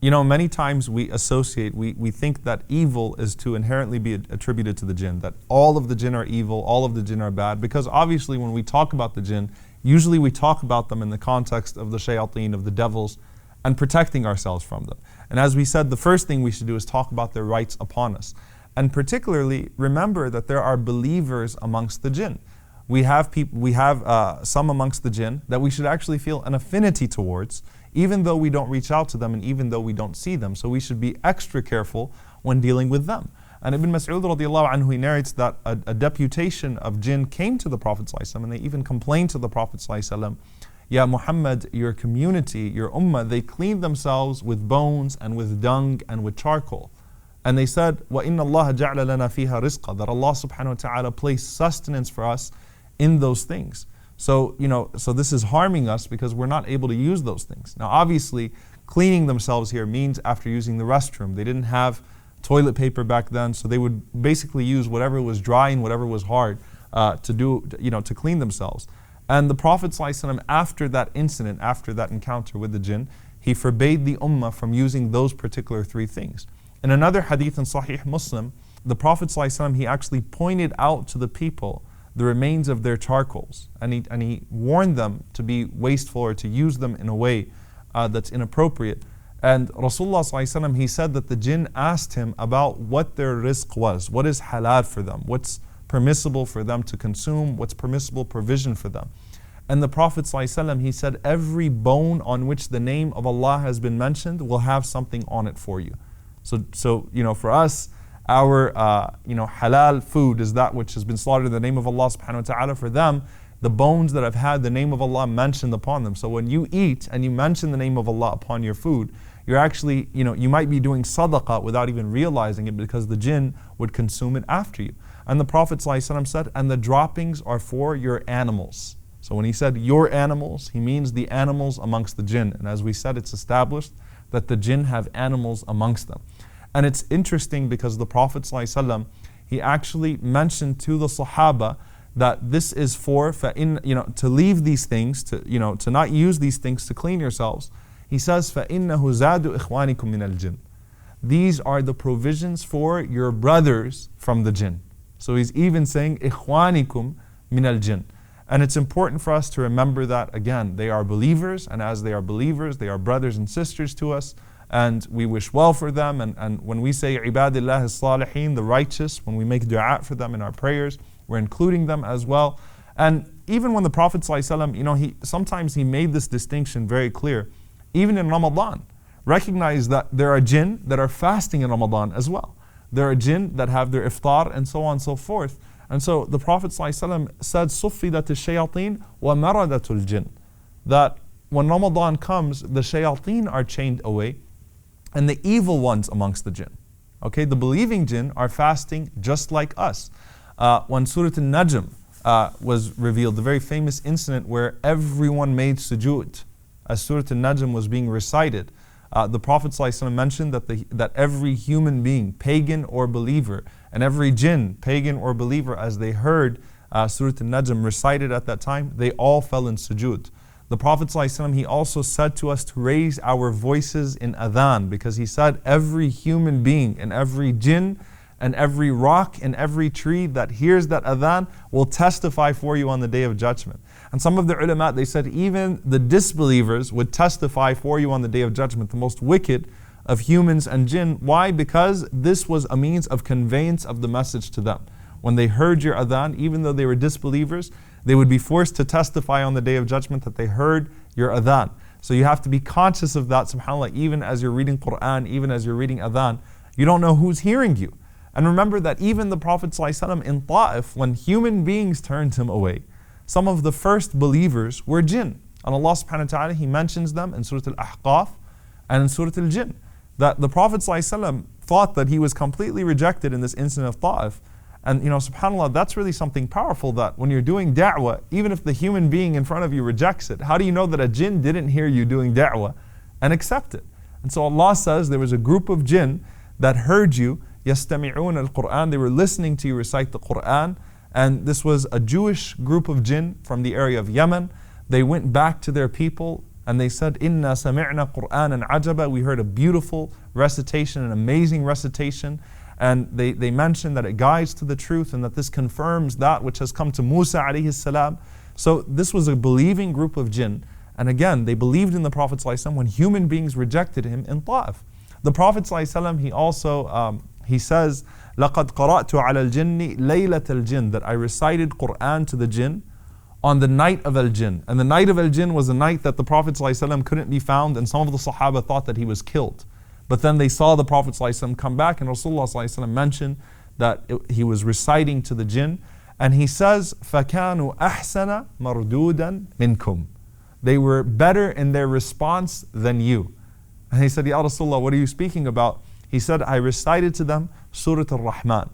You know, many times we associate, we think that evil is to inherently be attributed to the jinn, that all of the jinn are evil, all of the jinn are bad, because obviously when we talk about the jinn, usually we talk about them in the context of the shayateen, of the devils, and protecting ourselves from them. And as we said, the first thing we should do is talk about their rights upon us. And particularly, remember that there are believers amongst the jinn. We have some amongst the jinn that we should actually feel an affinity towards, even though we don't reach out to them and even though we don't see them. So we should be extra careful when dealing with them. And Ibn Mas'ud radiallahu anhu, he narrates that a deputation of jinn came to the Prophet ﷺ, and they even complained to the Prophet ﷺ, Ya Muhammad, your community, your ummah, they clean themselves with bones and with dung and with charcoal. And they said, وَإِنَّ اللَّهَ جَعْلَ لَنَا فِيهَا رِزْقًا, that Allah subhanahu wa ta'ala placed sustenance for us in those things. So, so this is harming us because we're not able to use those things. Now, obviously, cleaning themselves here means after using the restroom. They didn't have toilet paper back then, so they would basically use whatever was dry and whatever was hard to clean themselves. And the Prophet ﷺ, after that incident, after that encounter with the jinn, he forbade the ummah from using those particular three things. In another hadith in Sahih Muslim, the Prophet ﷺ, he actually pointed out to the people the remains of their charcoals, and he warned them to be wasteful or to use them in a way that's inappropriate. And Rasulullah ﷺ, he said that the jinn asked him about what their rizq was, what is halal for them, what's permissible for them to consume, what's permissible provision for them. And the Prophet ﷺ, he said, every bone on which the name of Allah has been mentioned will have something on it for you. So for us, our halal food is that which has been slaughtered in the name of Allah subhanahu wa ta'ala. For them, the bones that have had the name of Allah mentioned upon them. So when you eat and you mention the name of Allah upon your food, you're actually, you might be doing sadaqah without even realizing it, because the jinn would consume it after you. And the Prophet ﷺ said, and the droppings are for your animals. So when he said your animals, he means the animals amongst the jinn. And as we said, it's established that the jinn have animals amongst them. And it's interesting because the Prophet ﷺ, he actually mentioned to the Sahaba that this is for, to leave these things, to not use these things to clean yourselves. He says, فَإِنَّهُ زَادُ إِخْوَانِكُم مِّنَ الْجِنِّ. These are the provisions for your brothers from the jinn. So he's even saying, إِخْوَانِكُم مِّنَ الْجِنِّ. And it's important for us to remember that, again, they are believers, and as they are believers, they are brothers and sisters to us, and we wish well for them. And when we say ibadillah as-salihin, the righteous, when we make dua for them in our prayers, we're including them as well. And even when the Prophet ﷺ, sometimes he made this distinction very clear, even in Ramadan. Recognize that there are jinn that are fasting in Ramadan as well. There are jinn that have their iftar and so on and so forth. And so the Prophet ﷺ said, صُفِّدَتِ الشَّيَاطِينَ وَمَرَدَتُ الْجِنِّ, that when Ramadan comes, the shayateen are chained away, and the evil ones amongst the jinn. Okay, the believing jinn are fasting just like us. When Surah An-Najm was revealed, the very famous incident where everyone made sujood, as Surah An-Najm was being recited, the Prophet ﷺ mentioned that every human being, pagan or believer, and every jinn, pagan or believer, as they heard Surah An-Najm recited at that time, they all fell in sujood. The Prophet ﷺ, he also said to us to raise our voices in adhan, because he said every human being and every jinn and every rock and every tree that hears that adhan will testify for you on the Day of Judgment. And some of the ulama, they said even the disbelievers would testify for you on the Day of Judgment, the most wicked of humans and jinn. Why? Because this was a means of conveyance of the message to them. When they heard your adhan, even though they were disbelievers, they would be forced to testify on the Day of Judgment that they heard your adhan. So you have to be conscious of that, subhanAllah, even as you're reading Qur'an, even as you're reading adhan, you don't know who's hearing you. And remember that even the Prophet ﷺ in Ta'if, when human beings turned him away, some of the first believers were jinn. And Allah subhanahu wa ta'ala, He mentions them in Surah Al-Ahqaf and in Surah Al-Jinn. That the Prophet ﷺ thought that he was completely rejected in this incident of Ta'if. And subhanAllah, that's really something powerful, that when you're doing da'wah, even if the human being in front of you rejects it, how do you know that a jinn didn't hear you doing da'wah and accept it? And so Allah says there was a group of jinn that heard you, يَسْتَمِعُونَ الْقُرْآنِ, they were listening to you recite the Qur'an. And this was a Jewish group of jinn from the area of Yemen. They went back to their people and they said, Inna sami'na Qur'anan ajaba. We heard a beautiful recitation, an amazing recitation. And they mentioned that it guides to the truth and that this confirms that which has come to Musa alayhi salam. So this was a believing group of jinn. And again, they believed in the Prophet ﷺ when human beings rejected him in Ta'if. The Prophet ﷺ, he also, he says, لَقَدْ قَرَأْتُ عَلَى الْجِنِّ لَيْلَةَ الْجِنِّ, that I recited Qur'an to the jinn on the night of al-Jinn. And the night of al-Jinn was a night that the Prophet ﷺ couldn't be found, and some of the Sahaba thought that he was killed. But then they saw the Prophet ﷺ come back, and Rasulullah ﷺ mentioned that he was reciting to the jinn, and he says, فَكَانُوا أَحْسَنَ مَرْدُودًا مِنْكُمْ. They were better in their response than you. And he said, Ya Rasulullah, what are you speaking about? He said, I recited to them Surah Rahman.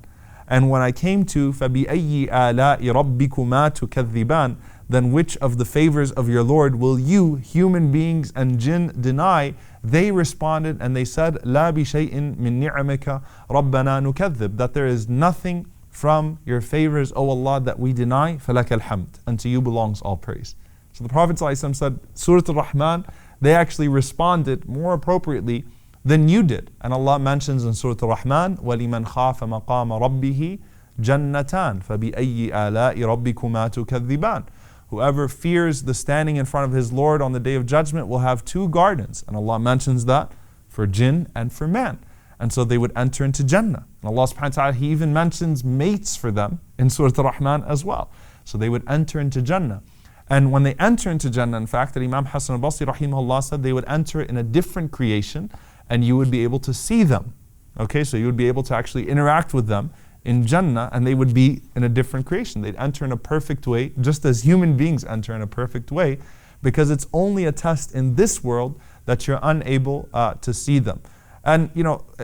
And when I came to فَبِأَيِّ آلَاءِ رَبِّكُمَا تُكَذِّبَانِ, then which of the favors of your Lord will you, human beings and jinn, deny? They responded and they said, لَا بِشَيْءٍ مِّن نِعْمِكَ رَبَّنَا نُكَذِّبْ, that there is nothing from your favors, O Allah, that we deny. فَلَكَ الْحَمْدِ, and to you belongs all praise. So the Prophet ﷺ said, Surah Al-Rahman, they actually responded more appropriately than you did. And Allah mentions in Surah Al-Rahman, وَلِمَنْ خَافَ مَقَامَ رَبِّهِ جَنَّتَانِ فَبِأَيِّ آلَاءِ رَبِّكُمَا تُكَذِّبَانِ. Whoever fears the standing in front of his Lord on the Day of Judgment will have two gardens. And Allah mentions that for jinn and for man. And so they would enter into Jannah. And Allah subhanahu wa ta'ala, He even mentions mates for them in Surah Al-Rahman as well. So they would enter into Jannah. And when they enter into Jannah, in fact, that Imam Hassan al-Basri rahimahullah said, they would enter in a different creation and you would be able to see them. Okay, so you would be able to actually interact with them in Jannah, and they would be in a different creation. They'd enter in a perfect way, just as human beings enter in a perfect way, because it's only a test in this world that you're unable to see them. And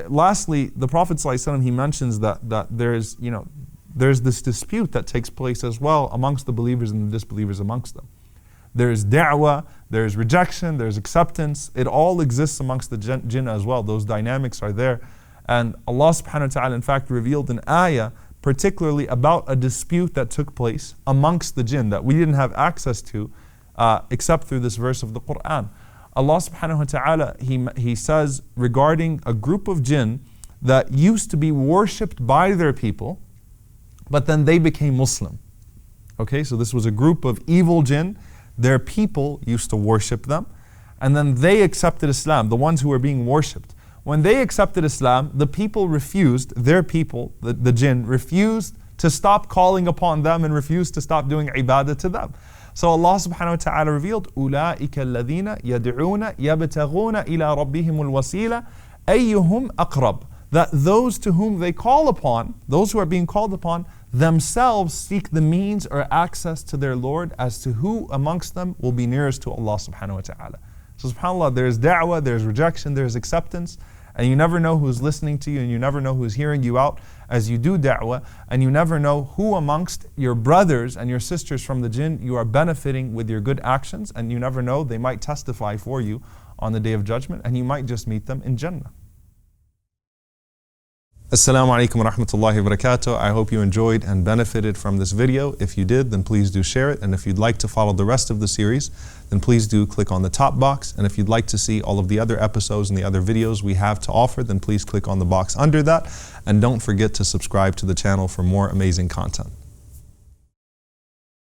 lastly, the Prophet ﷺ, he mentions that there's this dispute that takes place as well amongst the believers and the disbelievers amongst them. There's da'wah, there's rejection, there's acceptance. It all exists amongst the jinn as well. Those dynamics are there. And Allah subhanahu wa ta'ala in fact revealed an ayah particularly about a dispute that took place amongst the jinn that we didn't have access to except through this verse of the Quran. Allah subhanahu wa ta'ala, He says regarding a group of jinn that used to be worshipped by their people, but then they became Muslim. Okay, so this was a group of evil jinn. Their people used to worship them, and then they accepted Islam, the ones who were being worshipped. When they accepted Islam, the people refused, their people, the jinn, refused to stop calling upon them and refused to stop doing ibadah to them. So Allah subhanahu wa ta'ala revealed, أُولَٰئِكَ الَّذِينَ يَدْعُونَ يَبْتَغُونَ إِلَىٰ رَبِّهِمُ الْوَسِيلَةَ أَيُّهُمْ أَقْرَبُ, that those to whom they call upon, those who are being called upon, themselves seek the means or access to their Lord as to who amongst them will be nearest to Allah subhanahu wa ta'ala. So subhanAllah, there's da'wah, there's rejection, there's acceptance, and you never know who's listening to you and you never know who's hearing you out as you do da'wah, and you never know who amongst your brothers and your sisters from the jinn you are benefiting with your good actions, and you never know, they might testify for you on the Day of Judgment and you might just meet them in Jannah. Assalamu alaikum wa rahmatullahi wa barakatuh. I hope you enjoyed and benefited from this video. If you did, then please do share it. And if you'd like to follow the rest of the series, then please do click on the top box. And if you'd like to see all of the other episodes and the other videos we have to offer, then please click on the box under that. And don't forget to subscribe to the channel for more amazing content.